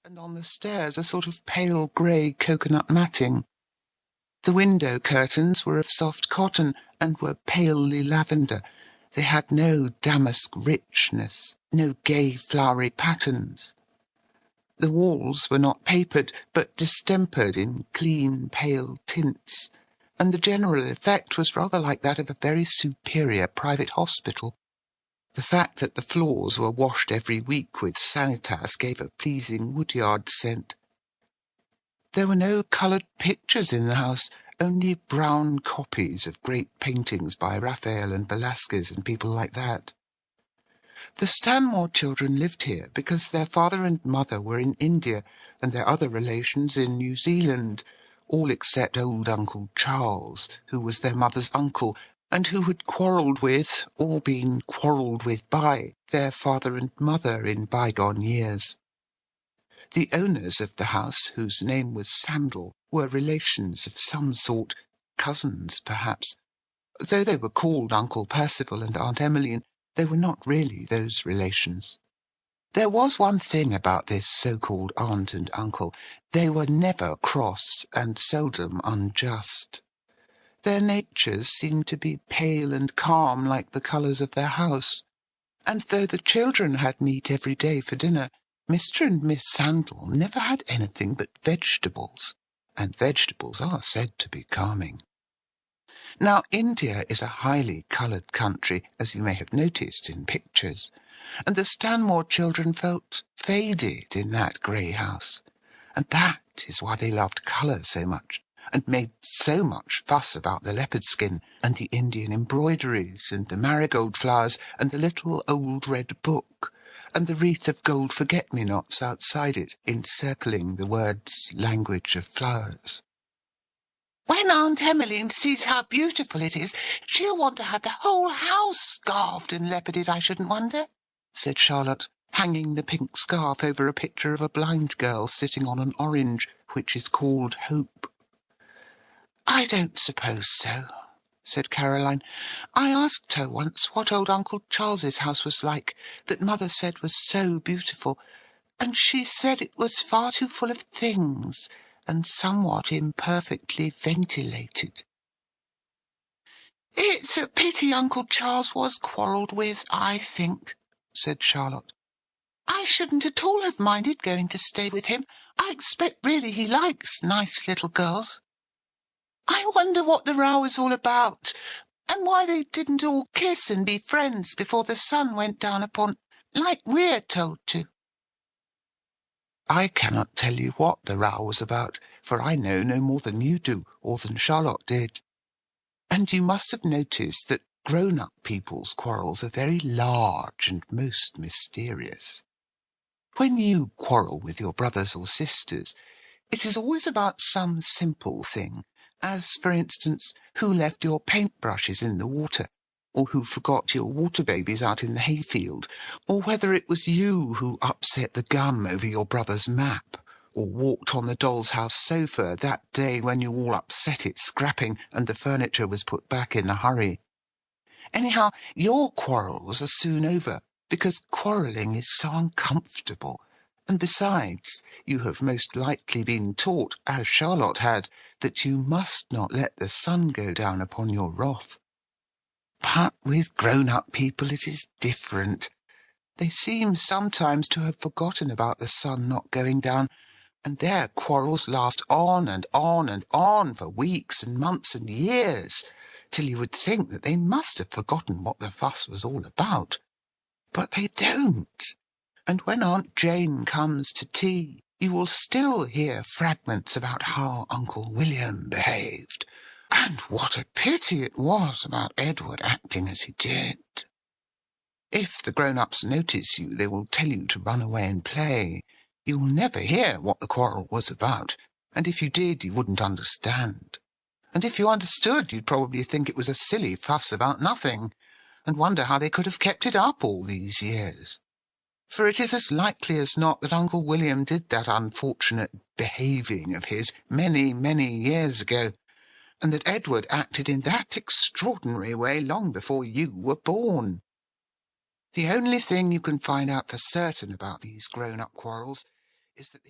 and on the stairs a sort of pale grey coconut matting. The window curtains were of soft cotton and were palely lavender. They had no damask richness, no gay flowery patterns. The walls were not papered, but distempered in clean, pale tints, and the general effect was rather like that of a very superior private hospital. The fact that the floors were washed every week with Sanitas gave a pleasing woodyard scent. There were no coloured pictures in the house, only brown copies of great paintings by Raphael and Velasquez and people like that. The Stanmore children lived here because their father and mother were in India and their other relations in New Zealand, all except old Uncle Charles, who was their mother's uncle, and who had quarrelled with, or been quarrelled with by, their father and mother in bygone years. The owners of the house, whose name was Sandal, were relations of some sort, cousins perhaps. Though they were called Uncle Percival and Aunt Emmeline, they were not really those relations. There was one thing about this so-called aunt and uncle. They were never cross and seldom unjust. Their natures seemed to be pale and calm like the colours of their house, and though the children had meat every day for dinner, Mr. and Miss Sandal never had anything but vegetables, and vegetables are said to be calming. Now, India is a highly coloured country, as you may have noticed in pictures, and the Stanmore children felt faded in that grey house, and that is why they loved colour so much, and made so much fuss about the leopard skin, and the Indian embroideries, and the marigold flowers, and the little old red book, and the wreath of gold forget-me-nots outside it, encircling the words language of flowers. "When Aunt Emmeline sees how beautiful it is, she'll want to have the whole house scarfed and leoparded, I shouldn't wonder," said Charlotte, hanging the pink scarf over a picture of a blind girl sitting on an orange, which is called Hope. "I don't suppose so," said Caroline. "I asked her once what old Uncle Charles's house was like, that Mother said was so beautiful, and she said it was far too full of things, and somewhat imperfectly ventilated." "It's a pity Uncle Charles was quarrelled with, I think," said Charlotte. "I shouldn't at all have minded going to stay with him. I expect really he likes nice little girls. I wonder what the row is all about, and why they didn't all kiss and be friends before the sun went down upon, like we're told to." "I cannot tell you what the row was about, for I know no more than you do, or than Charlotte did. And you must have noticed that grown-up people's quarrels are very large and most mysterious. When you quarrel with your brothers or sisters, it is always about some simple thing, as, for instance, who left your paintbrushes in the water, or who forgot your water-babies out in the hayfield, or whether it was you who upset the gum over your brother's map, or walked on the doll's house sofa that day when you all upset it scrapping and the furniture was put back in a hurry. Anyhow, your quarrels are soon over, because quarrelling is so uncomfortable, and besides, you have most likely been taught, as Charlotte had, that you must not let the sun go down upon your wrath. But with grown-up people it is different. They seem sometimes to have forgotten about the sun not going down, and their quarrels last on and on and on for weeks and months and years, till you would think that they must have forgotten what the fuss was all about. But they don't, and when Aunt Jane comes to tea, you will still hear fragments about how Uncle William behaved, and what a pity it was about Edward acting as he did. If the grown-ups notice you, they will tell you to run away and play. You will never hear what the quarrel was about, and if you did, you wouldn't understand. And if you understood, you'd probably think it was a silly fuss about nothing, and wonder how they could have kept it up all these years. For it is as likely as not that Uncle William did that unfortunate behaving of his many, many years ago, and that Edward acted in that extraordinary way long before you were born. The only thing you can find out for certain about these grown-up quarrels is that they